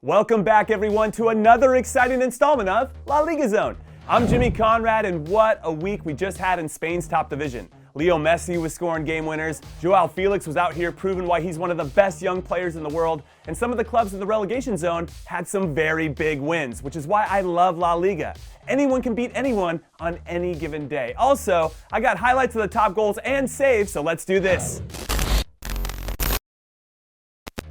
Welcome back, everyone, to another exciting installment of La Liga Zone. I'm Jimmy Conrad, and what a week we just had in Spain's top division. Leo Messi was scoring game winners, Joao Félix was out here proving why he's one of the best young players in the world, and some of the clubs in the relegation zone had some very big wins, which is why I love La Liga. Anyone can beat anyone on any given day. Also, I got highlights of the top goals and saves, so let's do this.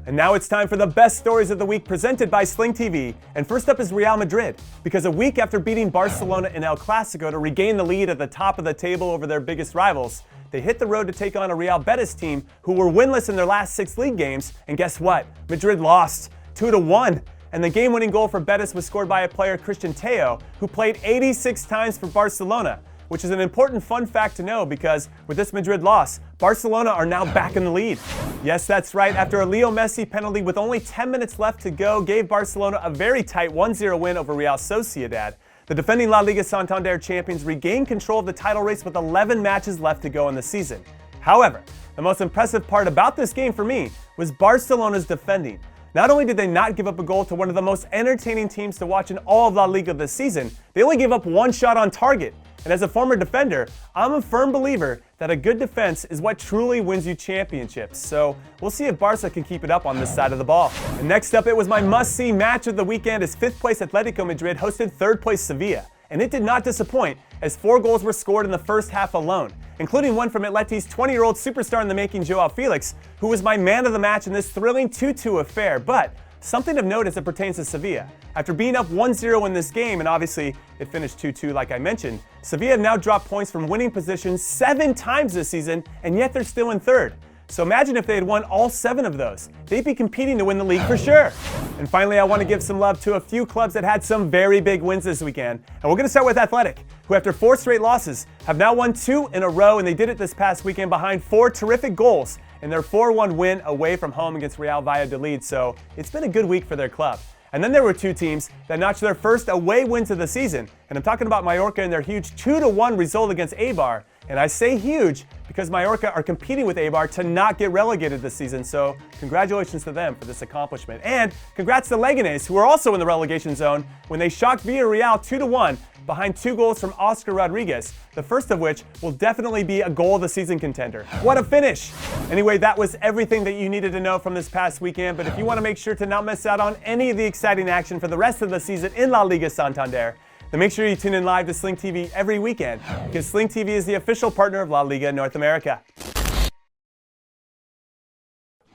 And now it's time for the best stories of the week presented by Sling TV. And first up is Real Madrid, because a week after beating Barcelona in El Clasico to regain the lead at the top of the table over their biggest rivals, they hit the road to take on a Real Betis team who were winless in their last 6 league games. And guess what? Madrid lost 2-1. And the game-winning goal for Betis was scored by a player, Christian Teo, who played 86 times for Barcelona, which is an important fun fact to know because with this Madrid loss, Barcelona are now back in the lead. Yes, that's right. After a Leo Messi penalty with only 10 minutes left to go gave Barcelona a very tight 1-0 win over Real Sociedad, the defending La Liga Santander champions regained control of the title race with 11 matches left to go in the season. However, the most impressive part about this game for me was Barcelona's defending. Not only did they not give up a goal to one of the most entertaining teams to watch in all of La Liga this season, they only gave up one shot on target. And as a former defender, I'm a firm believer that a good defense is what truly wins you championships. So we'll see if Barca can keep it up on this side of the ball. And next up, it was my must-see match of the weekend as 5th place Atletico Madrid hosted 3rd place Sevilla. And it did not disappoint as 4 goals were scored in the first half alone, including one from Atleti's 20-year-old superstar in the making, Joao Félix, who was my man of the match in this thrilling 2-2 affair. But something of note as it pertains to Sevilla. After being up 1-0 in this game, and obviously it finished 2-2 like I mentioned, Sevilla have now dropped points from winning positions 7 times this season, and yet they're still in 3rd. So imagine if they had won all 7 of those. They'd be competing to win the league for sure. And finally, I want to give some love to a few clubs that had some very big wins this weekend. And we're going to start with Athletic, who after 4 straight losses have now won 2 in a row, and they did it this past weekend behind 4 terrific goals in their 4-1 win away from home against Real Valladolid. So it's been a good week for their club. And then there were 2 teams that notched their first away wins of the season. And I'm talking about Mallorca and their huge 2-1 result against Eibar. And I say huge because Mallorca are competing with Eibar to not get relegated this season. So congratulations to them for this accomplishment. And congrats to Leganés, who are also in the relegation zone when they shocked Villarreal 2-1 behind 2 goals from Oscar Rodriguez, the first of which will definitely be a goal of the season contender. What a finish! Anyway, that was everything that you needed to know from this past weekend, but if you want to make sure to not miss out on any of the exciting action for the rest of the season in La Liga Santander, then make sure you tune in live to Sling TV every weekend, because Sling TV is the official partner of La Liga North America.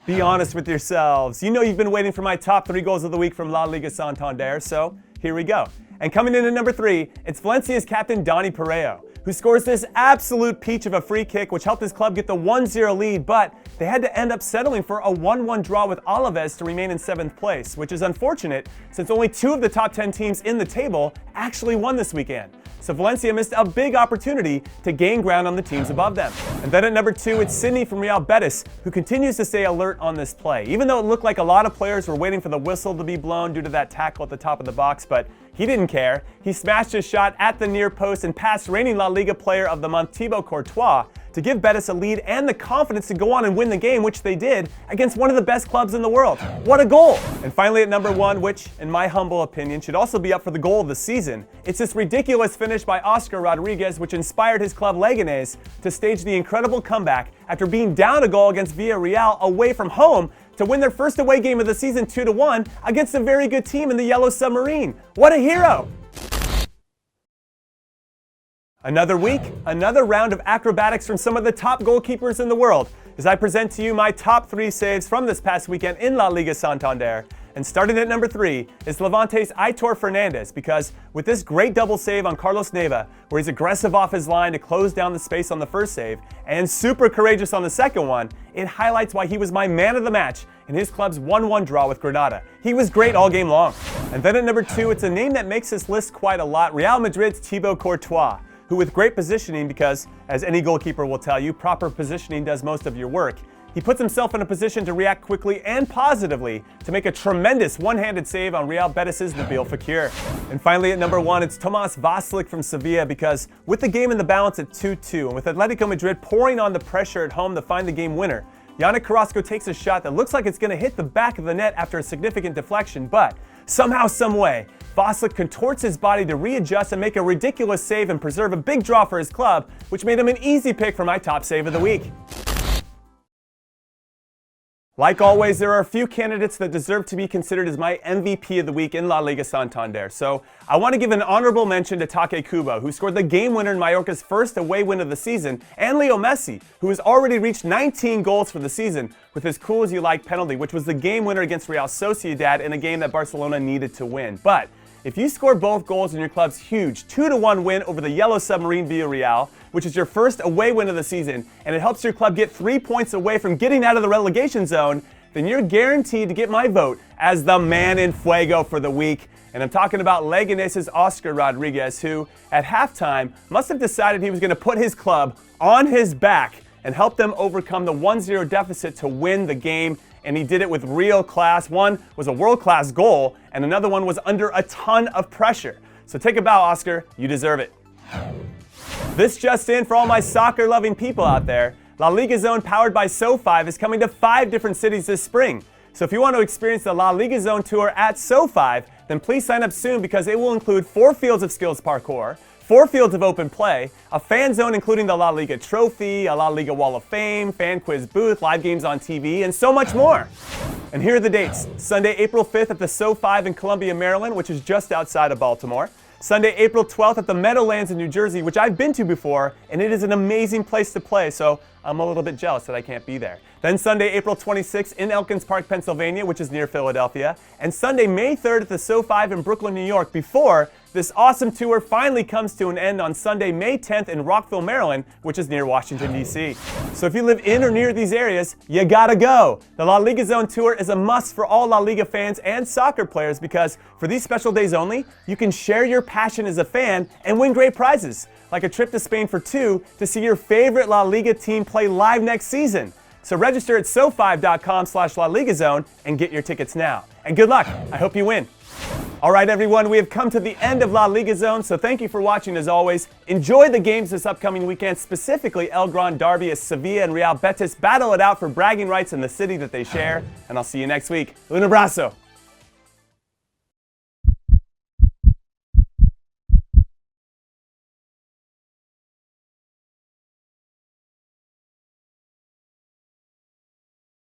Be honest with yourselves. You know you've been waiting for my top 3 goals of the week from La Liga Santander, so here we go. And coming in at number 3, it's Valencia's captain Dani Parejo, who scores this absolute peach of a free kick which helped his club get the 1-0 lead, but they had to end up settling for a 1-1 draw with Alaves to remain in 7th place, which is unfortunate since only 2 of the top 10 teams in the table actually won this weekend. So Valencia missed a big opportunity to gain ground on the teams above them. And then at number 2, it's Sidney from Real Betis, who continues to stay alert on this play, even though it looked like a lot of players were waiting for the whistle to be blown due to that tackle at the top of the box, but he didn't care. He smashed his shot at the near post and passed reigning La Liga Player of the Month Thibaut Courtois to give Betis a lead and the confidence to go on and win the game, which they did against one of the best clubs in the world. What a goal! And finally at number 1, which in my humble opinion should also be up for the goal of the season, it's this ridiculous finish by Oscar Rodriguez which inspired his club Leganés to stage the incredible comeback after being down a goal against Villarreal away from home to win their first away game of the season 2-1 against a very good team in the Yellow Submarine. What a hero! Another week, another round of acrobatics from some of the top goalkeepers in the world as I present to you my top 3 saves from this past weekend in La Liga Santander. And starting at number 3 is Levante's Aitor Fernandez, because with this great double save on Carlos Neva, where he's aggressive off his line to close down the space on the first save, and super courageous on the second one, it highlights why he was my man of the match in his club's 1-1 draw with Granada. He was great all game long. And then at number 2, it's a name that makes this list quite a lot, Real Madrid's Thibaut Courtois, who with great positioning, because as any goalkeeper will tell you, proper positioning does most of your work, he puts himself in a position to react quickly and positively to make a tremendous one-handed save on Real Betis' Nabil Fekir. And finally at number 1, it's Tomas Vasilic from Sevilla, because with the game in the balance at 2-2 and with Atletico Madrid pouring on the pressure at home to find the game winner, Yannick Carrasco takes a shot that looks like it's going to hit the back of the net after a significant deflection, but somehow, someway, Voslik contorts his body to readjust and make a ridiculous save and preserve a big draw for his club, which made him an easy pick for my top save of the week. Like always, there are a few candidates that deserve to be considered as my MVP of the week in La Liga Santander. So I want to give an honorable mention to Take Kubo, who scored the game winner in Mallorca's first away win of the season, and Leo Messi, who has already reached 19 goals for the season with his cool as you like penalty, which was the game winner against Real Sociedad in a game that Barcelona needed to win. But if you score both goals in your club's huge 2-1 win over the Yellow Submarine Villarreal, which is your first away win of the season, and it helps your club get 3 points away from getting out of the relegation zone, then you're guaranteed to get my vote as the man in fuego for the week. And I'm talking about Leganes' Oscar Rodriguez, who, at halftime, must have decided he was going to put his club on his back and help them overcome the 1-0 deficit to win the game. And he did it with real class. One was a world-class goal, and another one was under a ton of pressure. So take a bow, Oscar. You deserve it. This just in for all my soccer-loving people out there. La Liga Zone powered by SoFi is coming to 5 different cities this spring. So if you want to experience the La Liga Zone tour at SoFi, then please sign up soon because it will include 4 fields of skills parkour, 4 fields of open play, a fan zone including the La Liga Trophy, a La Liga Wall of Fame, fan quiz booth, live games on TV, and so much more. And here are the dates. Sunday, April 5th at the SoFi in Columbia, Maryland, which is just outside of Baltimore. Sunday, April 12th at the Meadowlands in New Jersey, which I've been to before, and it is an amazing place to play, so I'm a little bit jealous that I can't be there. Then Sunday, April 26th in Elkins Park, Pennsylvania, which is near Philadelphia, and Sunday, May 3rd at the SoFi in Brooklyn, New York, before this awesome tour finally comes to an end on Sunday, May 10th in Rockville, Maryland, which is near Washington, D.C. So if you live in or near these areas, you gotta go. The La Liga Zone Tour is a must for all La Liga fans and soccer players because for these special days only, you can share your passion as a fan and win great prizes, like a trip to Spain for 2 to see your favorite La Liga team play live next season. So register at SoFi.com/LaLigaZone and get your tickets now. And good luck. I hope you win. All right, everyone, we have come to the end of La Liga Zone, so thank you for watching as always. Enjoy the games this upcoming weekend, specifically El Gran Derby as Sevilla and Real Betis battle it out for bragging rights in the city that they share. And I'll see you next week. Un abrazo.